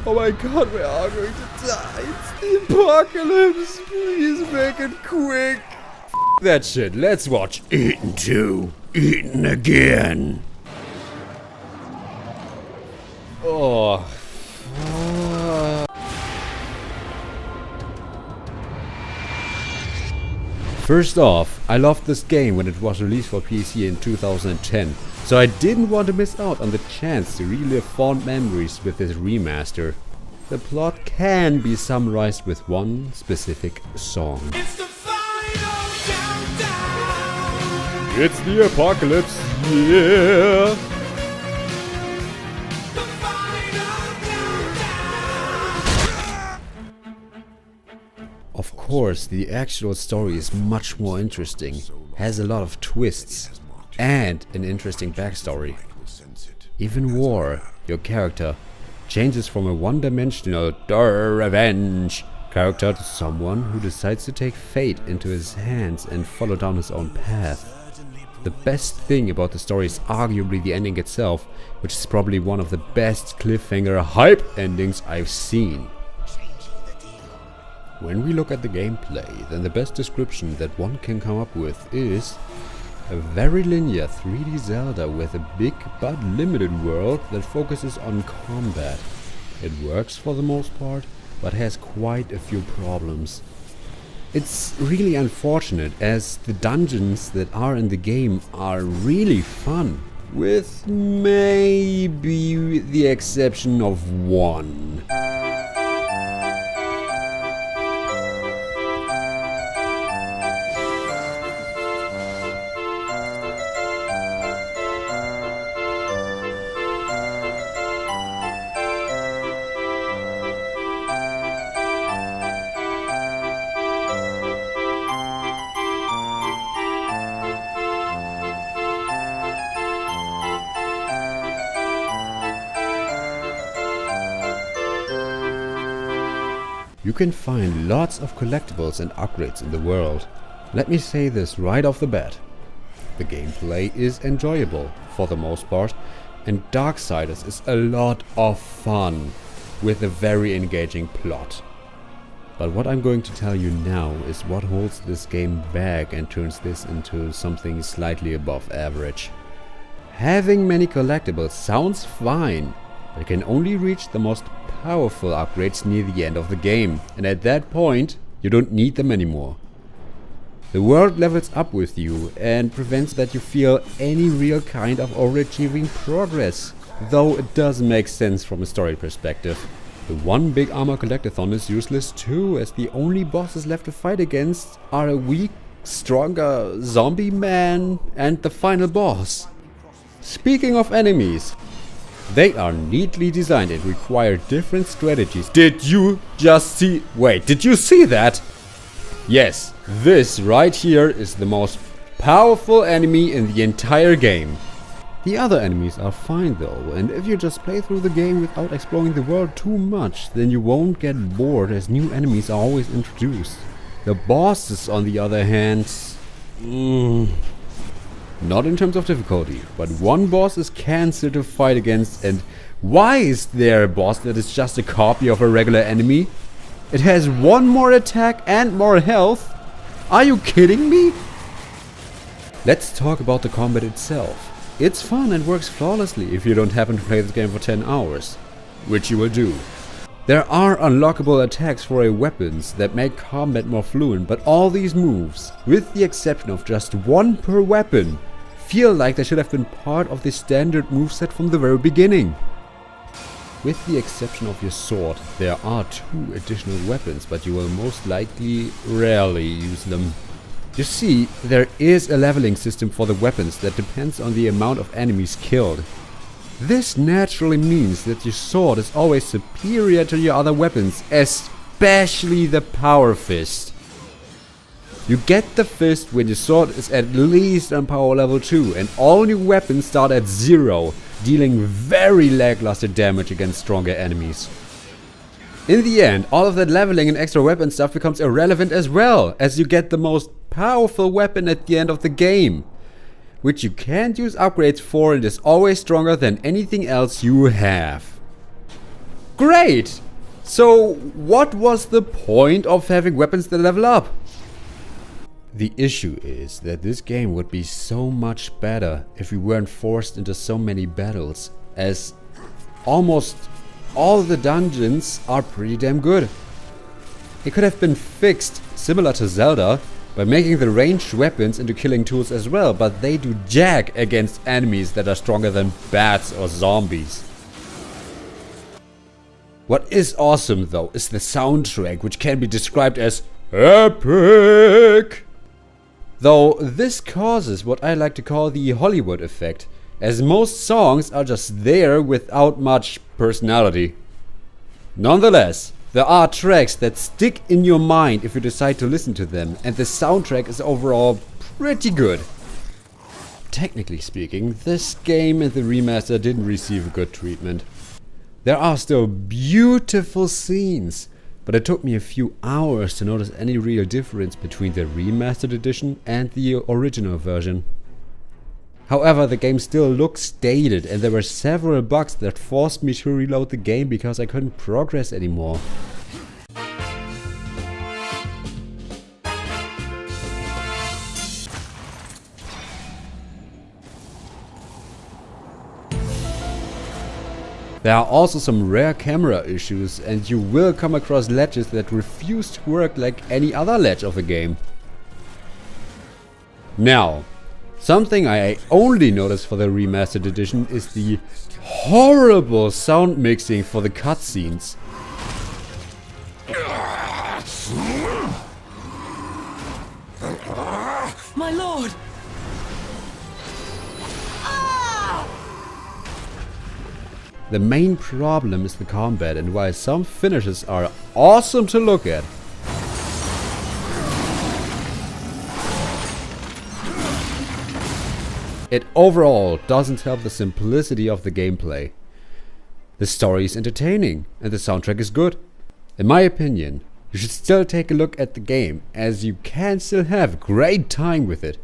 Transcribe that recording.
Oh my god, we are going to die. It's the apocalypse. Please make it quick. That shit. Let's watch Eaten 2. Eaten again. Oh. First off, I loved this game when it was released for PC in 2010, so I didn't want to miss out on the chance to relive fond memories with this remaster. The plot can be summarized with one specific song. It's the final countdown. It's the apocalypse, yeah! The final countdown. Of course, the actual story is much more interesting, has a lot of twists, and an interesting backstory. Even War, your character, changes from a one-dimensional revenge character to someone who decides to take fate into his hands and follow down his own path. The best thing about the story is arguably the ending itself, which is probably one of the best cliffhanger hype endings I've seen. When we look at the gameplay, then the best description that one can come up with is a very linear 3D Zelda with a big but limited world that focuses on combat. It works for the most part, but has quite a few problems. It's really unfortunate, as the dungeons that are in the game are really fun, with maybe the exception of one. You can find lots of collectibles and upgrades in the world. Let me say this right off the bat. The gameplay is enjoyable, for the most part, and Darksiders is a lot of fun, with a very engaging plot. But what I'm going to tell you now is what holds this game back and turns this into something slightly above average. Having many collectibles sounds fine, but it can only reach the most powerful upgrades near the end of the game, and at that point you don't need them anymore. The world levels up with you and prevents that you feel any real kind of overachieving progress, though it does make sense from a story perspective. The one big armor collectathon is useless too, as the only bosses left to fight against are a weak, stronger zombie man and the final boss. Speaking of enemies, they are neatly designed and require different strategies. Did you just see? Wait, did you see that? Yes, this right here is the most powerful enemy in the entire game. The other enemies are fine though, and if you just play through the game without exploring the world too much, then you won't get bored, as new enemies are always introduced. The bosses, on the other hand, not in terms of difficulty, but one boss is cancer to fight against, and why is there a boss that is just a copy of a regular enemy? It has one more attack and more health? Are you kidding me? Let's talk about the combat itself. It's fun and works flawlessly if you don't happen to play this game for 10 hours, which you will do. There are unlockable attacks for your weapons that make combat more fluent, but all these moves, with the exception of just one per weapon, feel like they should have been part of the standard moveset from the very beginning. With the exception of your sword, there are 2 additional weapons, but you will most likely rarely use them. You see, there is a leveling system for the weapons that depends on the amount of enemies killed. This naturally means that your sword is always superior to your other weapons, especially the power fist. You get the fist when your sword is at least on power level 2, and all new weapons start at 0, dealing very lackluster damage against stronger enemies. In the end, all of that leveling and extra weapon stuff becomes irrelevant as well, as you get the most powerful weapon at the end of the game, which you can't use upgrades for and is always stronger than anything else you have. Great! So what was the point of having weapons that level up? The issue is that this game would be so much better if we weren't forced into so many battles, as almost all the dungeons are pretty damn good. It could have been fixed, similar to Zelda, by making the ranged weapons into killing tools as well, but they do jack against enemies that are stronger than bats or zombies. What is awesome though is the soundtrack, which can be described as epic. Though this causes what I like to call the Hollywood effect, as most songs are just there without much personality. Nonetheless, there are tracks that stick in your mind if you decide to listen to them, and the soundtrack is overall pretty good. Technically speaking, this game and the remaster didn't receive a good treatment. There are still beautiful scenes, but it took me a few hours to notice any real difference between the remastered edition and the original version. However, the game still looks dated, and there were several bugs that forced me to reload the game because I couldn't progress anymore. There are also some rare camera issues, and you will come across ledges that refuse to work like any other ledge of the game. Now, something I only noticed for the remastered edition is the horrible sound mixing for the cutscenes. My lord! The main problem is the combat, and while some finishes are awesome to look at, it overall doesn't help the simplicity of the gameplay. The story is entertaining and the soundtrack is good. In my opinion, you should still take a look at the game, as you can still have a great time with it.